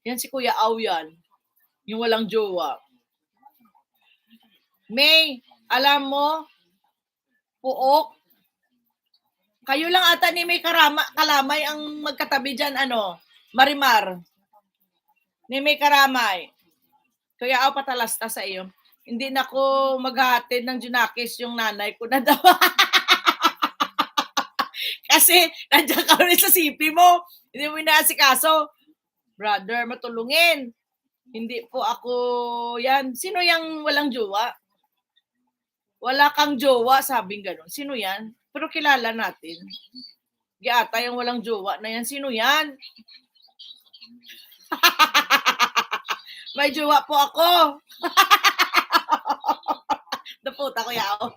Yan si Kuya Au yan. Yung walang jowa. May, alam mo, puok. Kayo lang ata ni May Kalamay ang magkatabi dyan, Marimar. Ni May Karamay. Kuya Au, patalasta sa iyo. Hindi na ko maghahatid ng Junakis yung nanay ko na daw. Kasi nandiyan ka rin sa CP mo. Hindi mo inaasikaso. Brother, matulungin. Hindi po ako yan. Sino yung walang jowa? Wala kang jowa, sabing gano'n. Sino yan? Pero kilala natin. Giata yung walang jowa na yan. Sino yan? May jowa po ako. Naputa ko yao.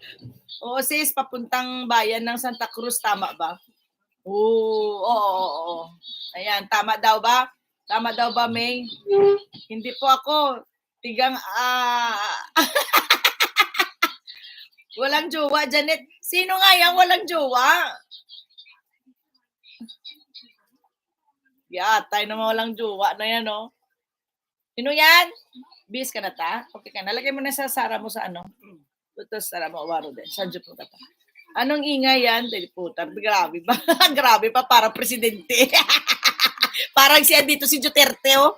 Oo sis, papuntang bayan ng Santa Cruz, tama ba? Oo. Ayan, tama daw ba? Tama daw ba, May? Hindi po ako. Tigang, walang jowa, Janet. Sino nga yan walang jowa? Tayo naman walang jowa na yan, no? Sino yan? Bis ka na ta? Okay ka na. Lagay mo na sa Sara mo sa Ito Sara mo, waro din. Saan dyan po ka ta? Anong ingay yan? Putar, grabe ba? Grabe pa, para presidente. Parang siya dito si Duterte, oh.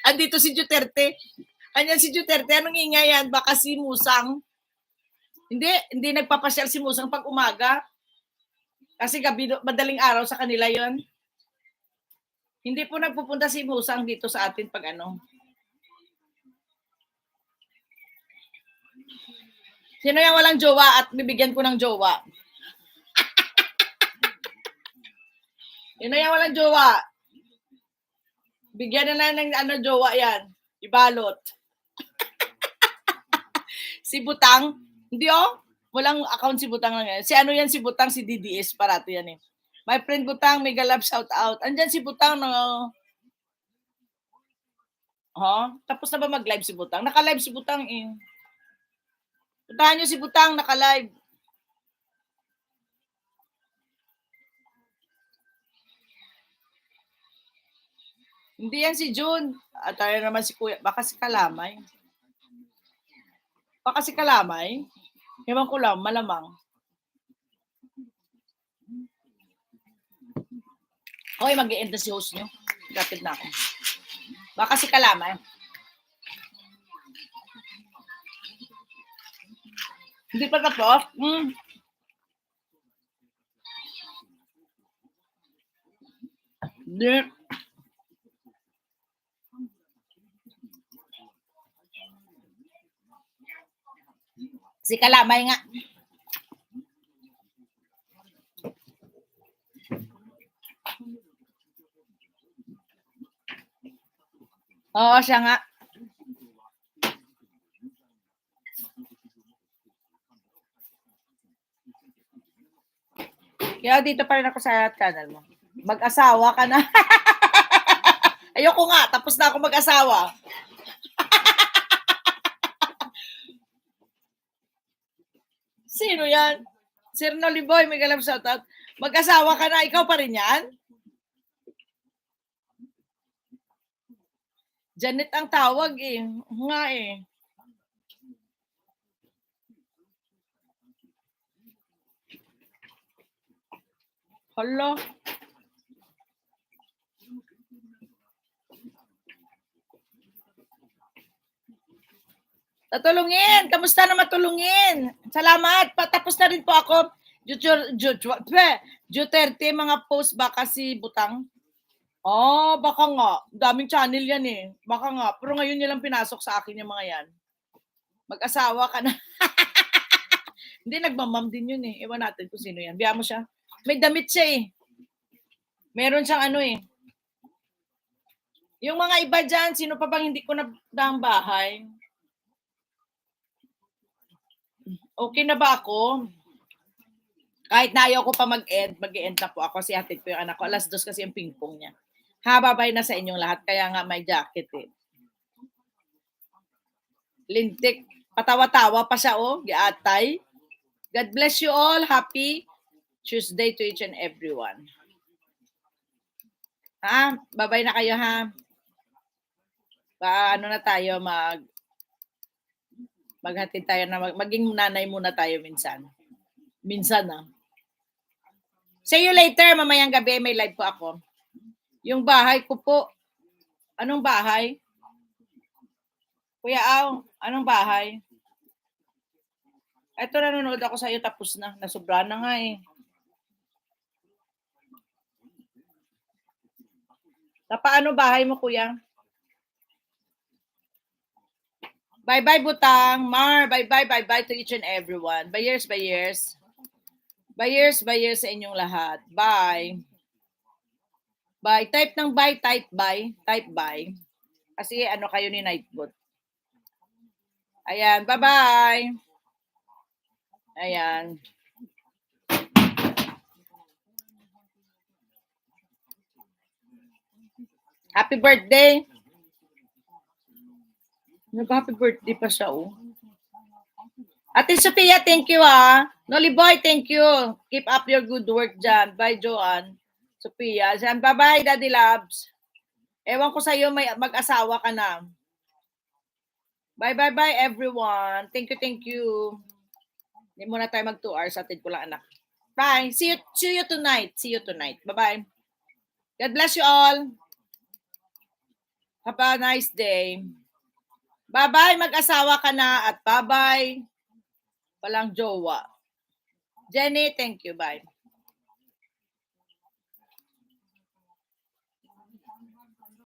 Andito si Duterte. Anyan si Duterte, anong ingay yan? Baka si Musang. Hindi nagpapasyal si Musang pag umaga. Kasi gabi, madaling araw sa kanila yon. Hindi po nagpupunta si Musang dito sa atin pag Sino yung walang jowa at bibigyan ko ng jowa? Sino yung walang jowa? Bigyan na ng jowa yan. Ibalot. Si Butang, hindi walang account si Butang lang yan. Si yan si Butang, si DDS, parato yan eh. My friend Butang, mega love shout out. Andyan si Butang tapos na ba mag-live si Butang? Naka-live si Butang eh. Puntahan nyo si Butang, naka-live. Hindi yan si June. At tayo naman si Kuya. Baka si Kalamay. Ewan ko lang, malamang. Okay, mag-i-end na si host nyo. Gatid na ako. Baka si Kalamay. Hindi pa tapos? Hindi. Si Kalamay nga. Oo, siya nga. Kaya dito pa rin ako sa channel mo. Mag-asawa ka na. Ayoko nga, tapos na ako mag-asawa. Sino yan? Sir Noliboy, may galam shoutout. Mag-asawa ka na, ikaw pa rin yan? Janet ang tawag eh. Nga eh. Hala. Tatulungin. Kamusta na matulungin? Salamat. Patapos na rin po ako. Duterte, mga post baka si Butang. Baka nga. Daming channel yan eh. Baka nga. Pero ngayon nilang pinasok sa akin yung mga yan. Mag-asawa ka na. Hindi, nagmamam din yun eh. Ewan natin kung sino yan. Biya mo siya. May damit siya eh. Meron siyang Yung mga iba dyan, sino pa bang hindi ko nabdang bahay? Okay na ba ako? Kahit na ayaw ko pa mag-end na po ako. Si hatid ko yung anak ko. 2:00 kasi yung pingpong niya. Babay na sa inyong lahat. Kaya nga may jacket eh. Lintik. Patawa-tawa pa siya Giatay. God bless you all. Happy Tuesday to each and everyone. Ha? Babay na kayo, ha? Ano na tayo, maghatid tayo na maging nanay muna tayo minsan. Minsan, na. See you later, mamayang gabi, may live po ako. Yung bahay ko po. Anong bahay? Kuya Aw, anong bahay? Ito, nanonood ako sa iyo, tapos na. Nasobra na nga eh. Paano bahay mo, kuya? Bye-bye, Butang. Mar, bye-bye to each and everyone. Bye-years. Bye-years sa inyong lahat. Bye. Bye. Type ng bye, type bye. Type bye. Kasi ano kayo ni Nightbot. Ayan, bye-bye. Ayan. Happy birthday. Nag-happy birthday pa siya, oh. Ate Sophia, thank you, ah. Nolly Boy, thank you. Keep up your good work dyan. Bye, Joanne. Sophia. Bye-bye, Daddy Labs. Ewan ko sa'yo, mag-asawa ka na. Bye, everyone. Thank you. Hindi muna tayo mag 2 hours. Atid ko lang, anak. Bye. See you tonight. Bye-bye. God bless you all. Have a nice day. Bye-bye, mag-asawa ka na. At bye-bye, walang jowa. Jenny, thank you. Bye.